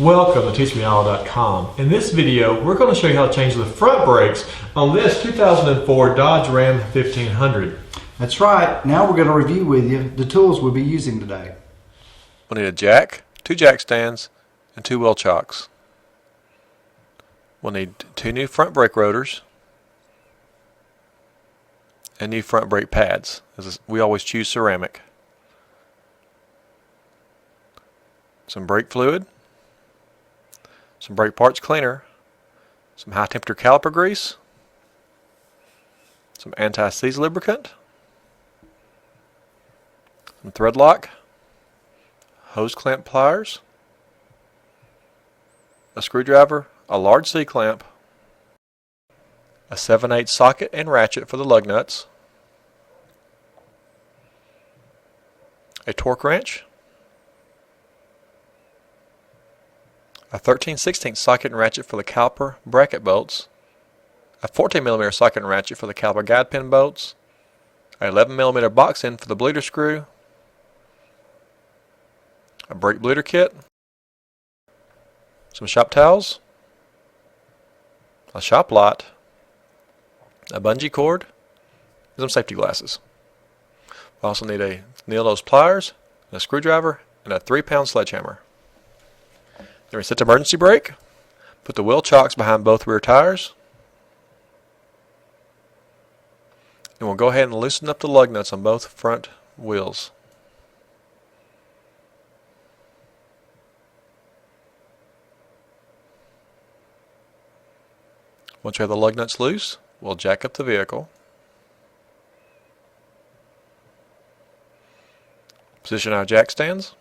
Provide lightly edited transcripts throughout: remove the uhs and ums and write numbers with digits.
Welcome to teachmehow.com. In this video, we're going to show you how to change the front brakes on this 2004 Dodge Ram 1500. That's right. Now we're going to review with you the tools we'll be using today. We'll need a jack, 2 jack stands, and 2 wheel chocks. We'll need 2 new front brake rotors and new front brake pads. We always choose ceramic. Some brake fluid, some brake parts cleaner, some high temperature caliper grease, some anti-seize lubricant, some thread lock, hose clamp pliers, a screwdriver, a large C-clamp, a 7/8 socket and ratchet for the lug nuts, a torque wrench, a 13/16 socket and ratchet for the caliper bracket bolts, a 14mm socket and ratchet for the caliper guide pin bolts, a 11mm box end for the bleeder screw, a brake bleeder kit, some shop towels, a shop light, a bungee cord, and some safety glasses. We also need a nail nose pliers, and a screwdriver, and a 3-pound sledgehammer. Then we set the emergency brake, put the wheel chocks behind both rear tires, and we'll go ahead and loosen up the lug nuts on both front wheels. Once we have the lug nuts loose, we'll jack up the vehicle, position our jack stands,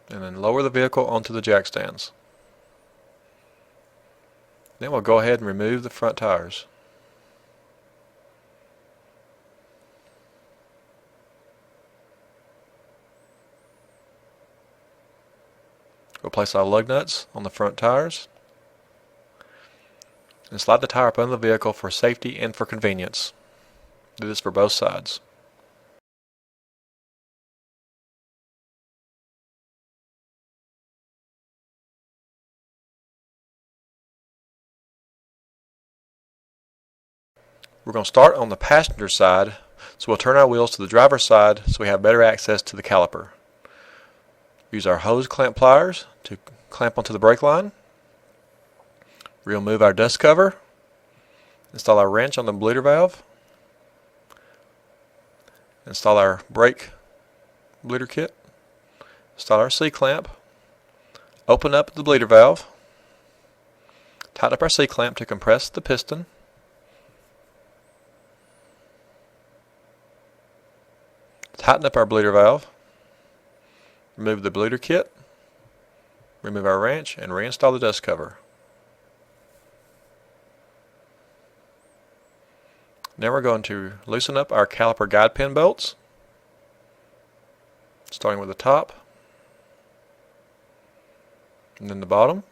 and then lower the vehicle onto the jack stands. Then we'll go ahead and remove the front tires. We'll place our lug nuts on the front tires and slide the tire up under the vehicle for safety and for convenience. Do this for both sides. We're going to start on the passenger side, so we'll turn our wheels to the driver's side so we have better access to the caliper. Use our hose clamp pliers to clamp onto the brake line. Remove our dust cover. Install our wrench on the bleeder valve. Install our brake bleeder kit. Install our C-clamp. Open up the bleeder valve. Tighten up our C-clamp to compress the piston. Tighten up our bleeder valve. Remove the bleeder kit. Remove our wrench and reinstall the dust cover. Now we're going to loosen up our caliper guide pin bolts, starting with the top and then the bottom.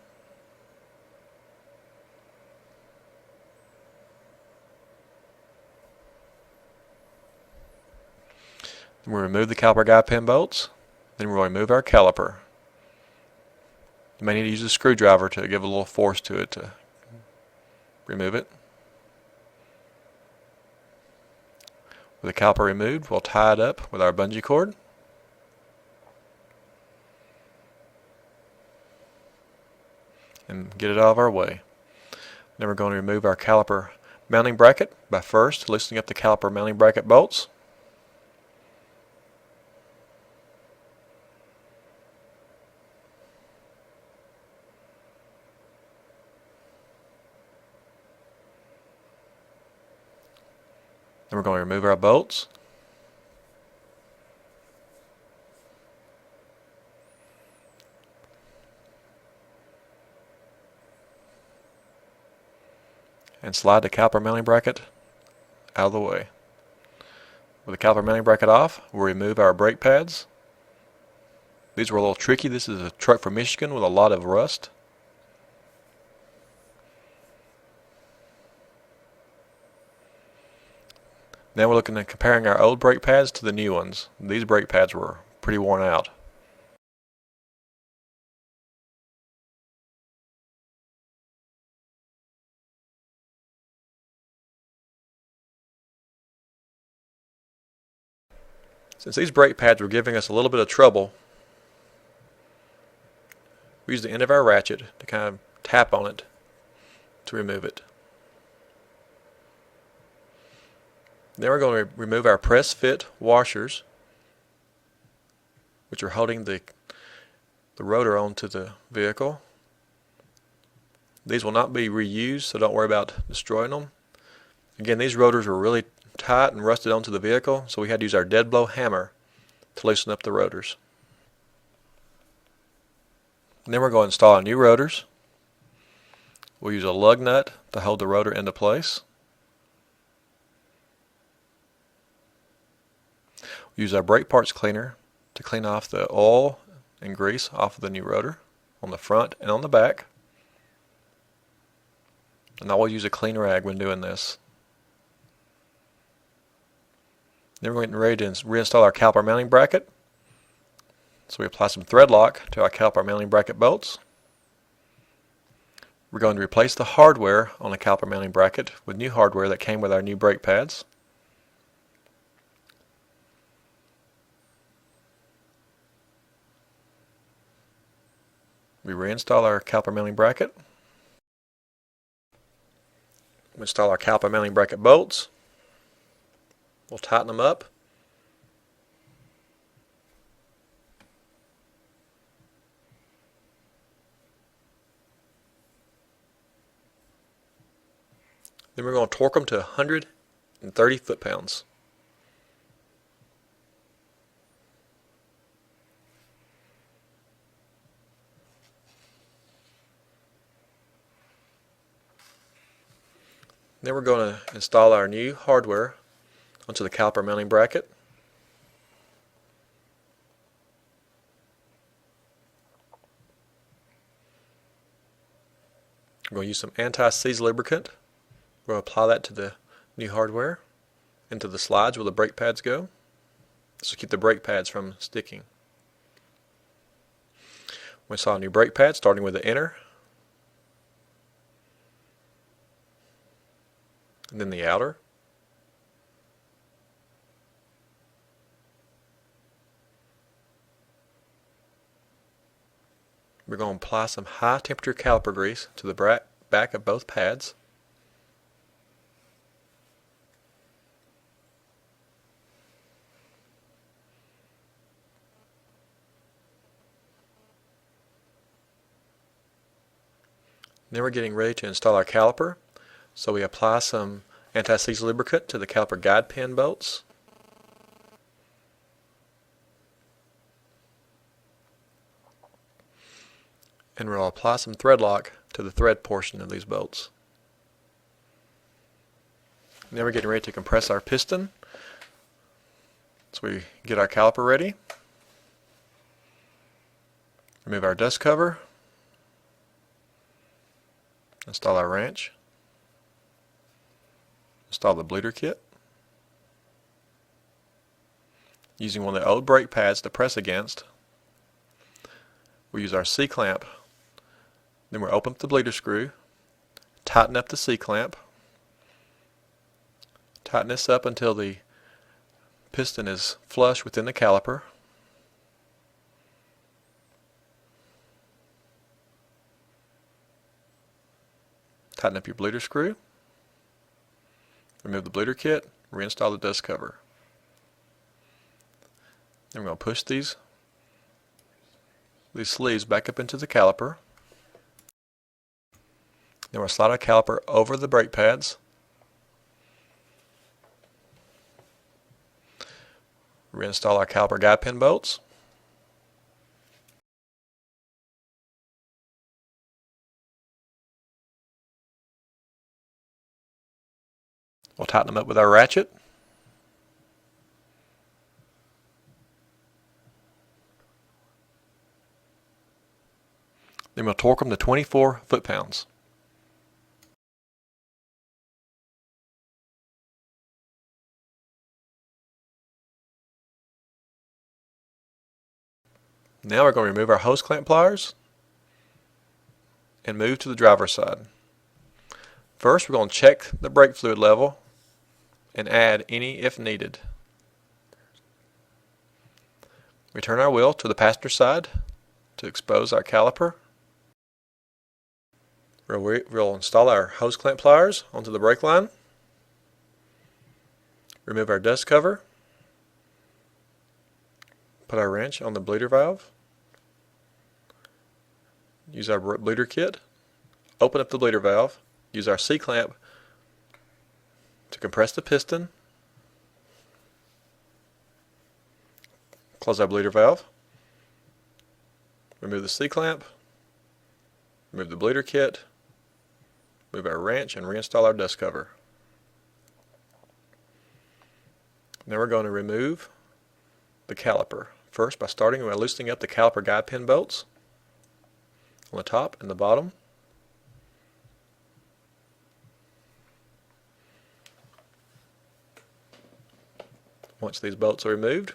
Then we'll remove the caliper guide pin bolts. Then we'll remove our caliper. You may need to use a screwdriver to give a little force to it to remove it. With the caliper removed, we'll tie it up with our bungee cord. And get it out of our way. Then we're going to remove our caliper mounting bracket by first loosening up the caliper mounting bracket bolts. Then we're going to remove our bolts. And slide the caliper mounting bracket out of the way. With the caliper mounting bracket off, we'll remove our brake pads. These were a little tricky. This is a truck from Michigan with a lot of rust. Now we're looking at comparing our old brake pads to the new ones. These brake pads were pretty worn out. Since these brake pads were giving us a little bit of trouble, we used the end of our ratchet to kind of tap on it to remove it. Then we're going to remove our press fit washers, which are holding the rotor onto the vehicle. These will not be reused, so don't worry about destroying them. Again, these rotors were really tight and rusted onto the vehicle, so we had to use our dead blow hammer to loosen up the rotors. And then we're going to install our new rotors. We'll use a lug nut to hold the rotor into place. We'll use our brake parts cleaner to clean off the oil and grease off of the new rotor on the front and on the back. And I will use a clean rag when doing this. Then we're getting ready to reinstall our caliper mounting bracket. So we apply some thread lock to our caliper mounting bracket bolts. We're going to replace the hardware on the caliper mounting bracket with new hardware that came with our new brake pads. We reinstall our caliper mounting bracket. We install our caliper mounting bracket bolts. We'll tighten them up. Then we're going to torque them to 130 foot-pounds. Then we're going to install our new hardware onto the caliper mounting bracket. We're going to use some anti-seize lubricant. We're going to apply that to the new hardware and to the slides where the brake pads go. This will keep the brake pads from sticking. We install a new brake pad starting with the inner and then the outer. We're going to apply some high temperature caliper grease to the back of both pads. Then we're getting ready to install our caliper. So we apply some anti-seize lubricant to the caliper guide pin bolts. And we'll apply some thread lock to the thread portion of these bolts. Now we're getting ready to compress our piston. So we get our caliper ready. Remove our dust cover. Install our wrench. Install the bleeder kit. Using one of the old brake pads to press against, we use our C-clamp. Then we'll open up the bleeder screw, tighten up the C-clamp, tighten this up until the piston is flush within the caliper. Tighten up your bleeder screw. Remove the bleeder kit, reinstall the dust cover. Then we're going to push these sleeves back up into the caliper. Then we'll slide our caliper over the brake pads. Reinstall our caliper guide pin bolts. We'll tighten them up with our ratchet. Then we'll torque them to 24 foot-pounds. Now we're going to remove our hose clamp pliers and move to the driver's side. First, we're going to check the brake fluid level and add any if needed. We turn our wheel to the passenger side to expose our caliper. We'll install our hose clamp pliers onto the brake line. Remove our dust cover. Put our wrench on the bleeder valve. Use our bleeder kit. Open up the bleeder valve. Use our C-clamp to compress the piston. Close our bleeder valve. Remove the C-clamp. Remove the bleeder kit. Move our wrench and reinstall our dust cover. Now we're going to remove the caliper. First, by starting by loosening up the caliper guide pin bolts on the top and the bottom. Once these bolts are removed,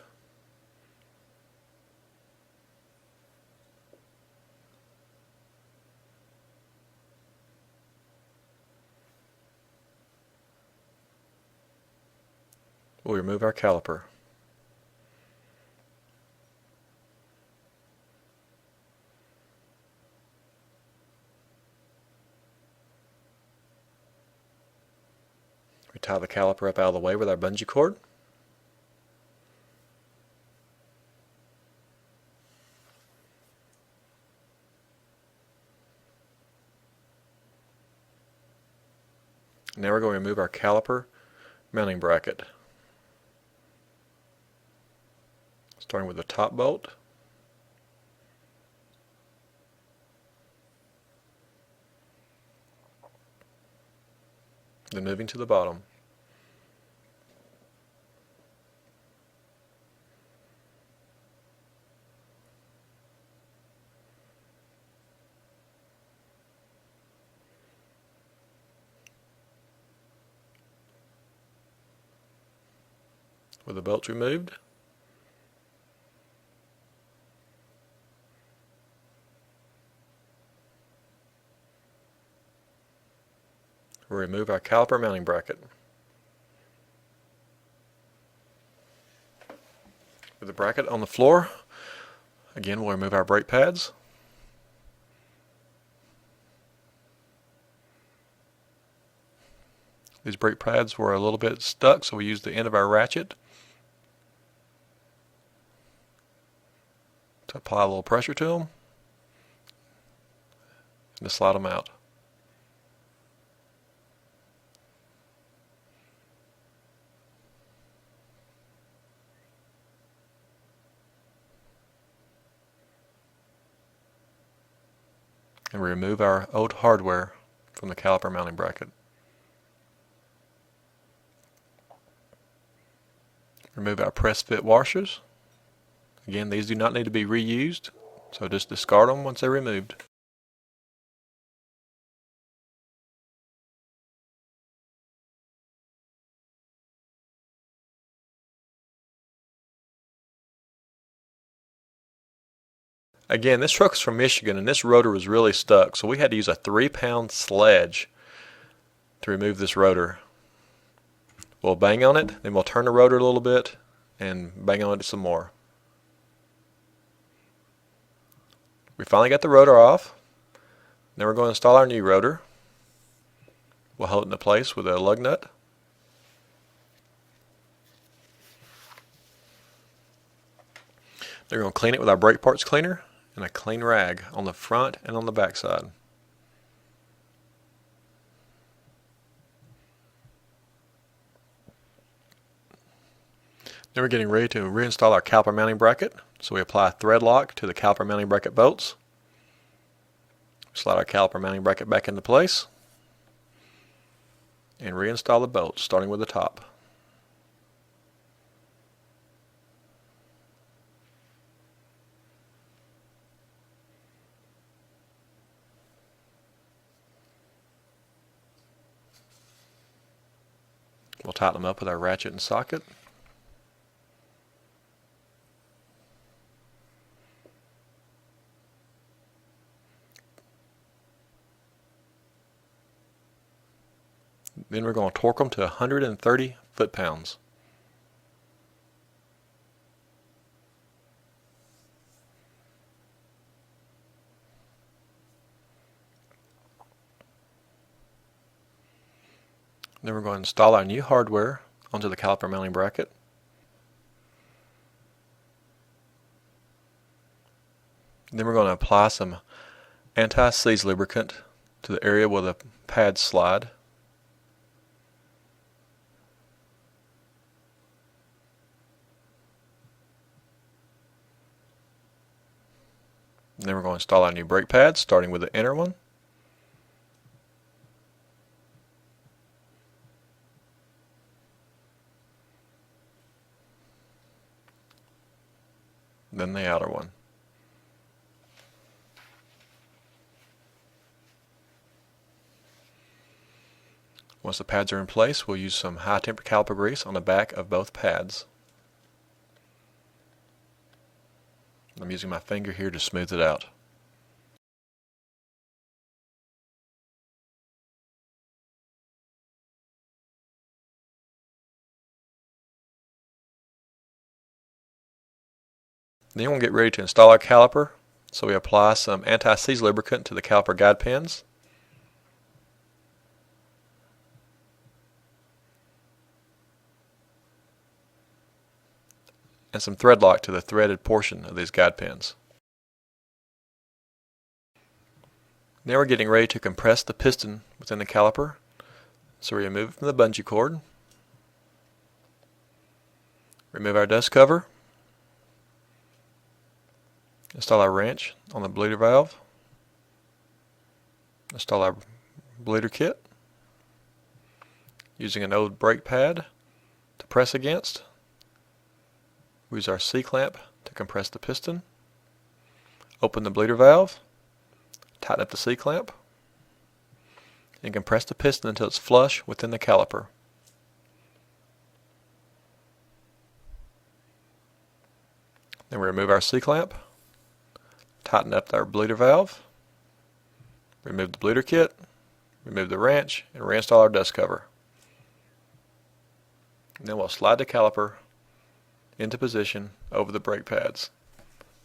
we'll remove our caliper. We tie the caliper up out of the way with our bungee cord. Now we're going to remove our caliper mounting bracket. Starting with the top bolt. Then moving to the bottom. With the bolts removed, we'll remove our caliper mounting bracket. With the bracket on the floor, again we'll remove our brake pads. These brake pads were a little bit stuck, so we used the end of our ratchet to apply a little pressure to them and to slide them out. And we remove our old hardware from the caliper mounting bracket. Remove our press fit washers. Again, these do not need to be reused, so just discard them once they're removed. Again, this truck is from Michigan and this rotor was really stuck, so we had to use a 3-pound sledge to remove this rotor. We'll bang on it, then we'll turn the rotor a little bit and bang on it some more. We finally got the rotor off. Now we're going to install our new rotor. We'll hold it into place with a lug nut. Then we're going to clean it with our brake parts cleaner and a clean rag on the front and on the back side. Then we're getting ready to reinstall our caliper mounting bracket. So we apply a thread lock to the caliper mounting bracket bolts. Slide our caliper mounting bracket back into place and reinstall the bolts, starting with the top. We'll tighten them up with our ratchet and socket. Then we're going to torque them to 130 foot-pounds. Then we're going to install our new hardware onto the caliper mounting bracket. Then we're going to apply some anti-seize lubricant to the area where the pads slide. Then we're going to install our new brake pads, starting with the inner one. Then the outer one. Once the pads are in place, we'll use some high temperature caliper grease on the back of both pads. I'm using my finger here to smooth it out. Then we'll get ready to install our caliper. So we apply some anti-seize lubricant to the caliper guide pins. And some thread lock to the threaded portion of these guide pins. Now we're getting ready to compress the piston within the caliper. So we remove it from the bungee cord. Remove our dust cover. Install our wrench on the bleeder valve. Install our bleeder kit using an old brake pad to press against. We use our C-clamp to compress the piston. Open the bleeder valve, tighten up the C-clamp, and compress the piston until it's flush within the caliper. Then we remove our C-clamp, tighten up our bleeder valve, remove the bleeder kit, remove the wrench, and reinstall our dust cover. And then we'll slide the caliper into position over the brake pads.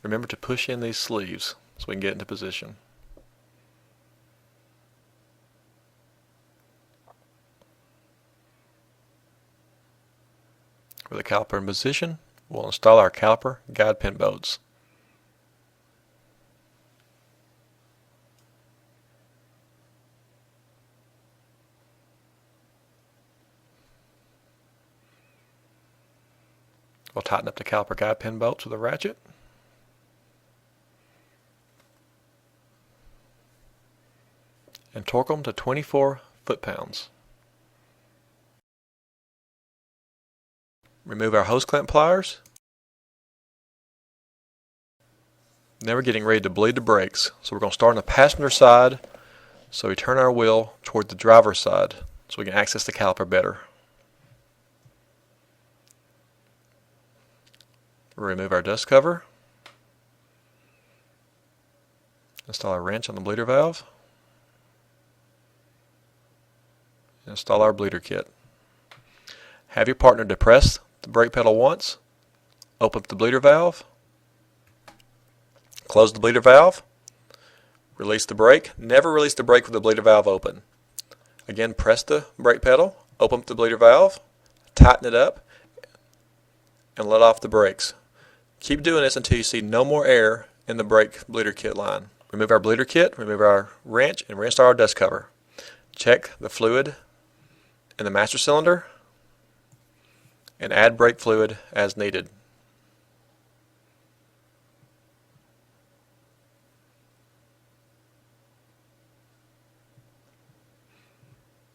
Remember to push in these sleeves so we can get into position. With the caliper in position, we'll install our caliper guide pin bolts. We'll tighten up the caliper guide pin bolts with a ratchet. And torque them to 24 foot-pounds. Remove our hose clamp pliers. Now we're getting ready to bleed the brakes. So we're going to start on the passenger side. So we turn our wheel toward the driver's side so we can access the caliper better. Remove our dust cover. Install our wrench on the bleeder valve. Install our bleeder kit. Have your partner depress the brake pedal once. Open up the bleeder valve. Close the bleeder valve. Release the brake. Never release the brake with the bleeder valve open. Again, press the brake pedal. Open up the bleeder valve. Tighten it up. And let off the brakes. Keep doing this until you see no more air in the brake bleeder kit line. Remove our bleeder kit, remove our wrench, and reinstall our dust cover. Check the fluid in the master cylinder and add brake fluid as needed.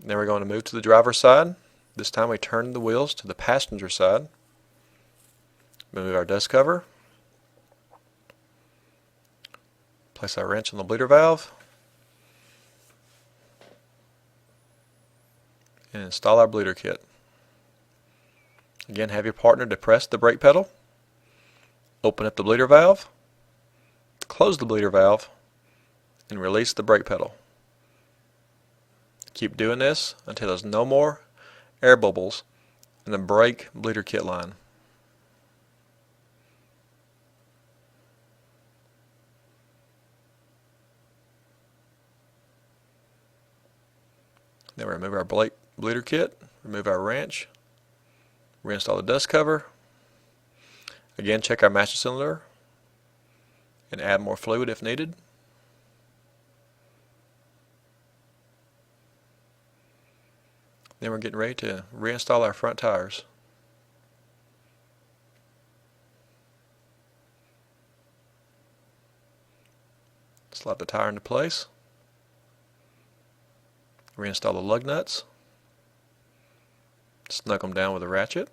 Now we're going to move to the driver's side. This time we turn the wheels to the passenger side. Remove our dust cover. Place our wrench on the bleeder valve. And install our bleeder kit. Again, have your partner depress the brake pedal. Open up the bleeder valve. Close the bleeder valve. And release the brake pedal. Keep doing this until there's no more air bubbles in the brake bleeder kit line. Then we remove our bleeder kit, remove our wrench, reinstall the dust cover. Again, check our master cylinder and add more fluid if needed. Then we're getting ready to reinstall our front tires. Slide the tire into place. Reinstall the lug nuts. Snug them down with a ratchet.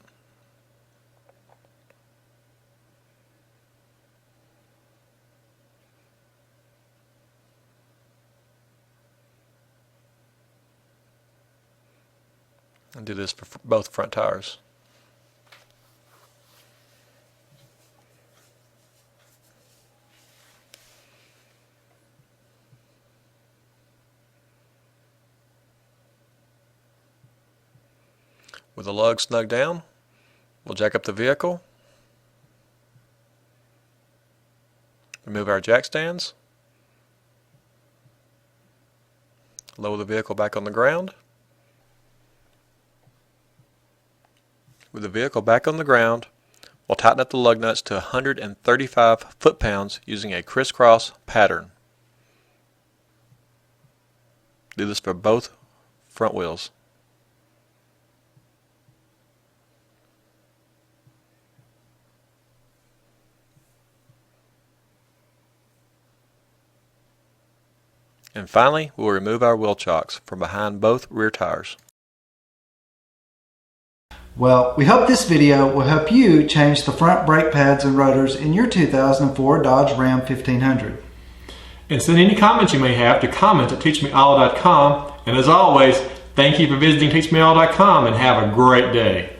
And do this for both front tires. With the lug snug down, we'll jack up the vehicle, remove our jack stands, lower the vehicle back on the ground. With the vehicle back on the ground, we'll tighten up the lug nuts to 135 foot-pounds using a crisscross pattern. Do this for both front wheels. And finally, we'll remove our wheel chocks from behind both rear tires. Well, we hope this video will help you change the front brake pads and rotors in your 2004 Dodge Ram 1500. And send any comments you may have to comment@teachmeall.com. And as always, thank you for visiting teachmeall.com and have a great day.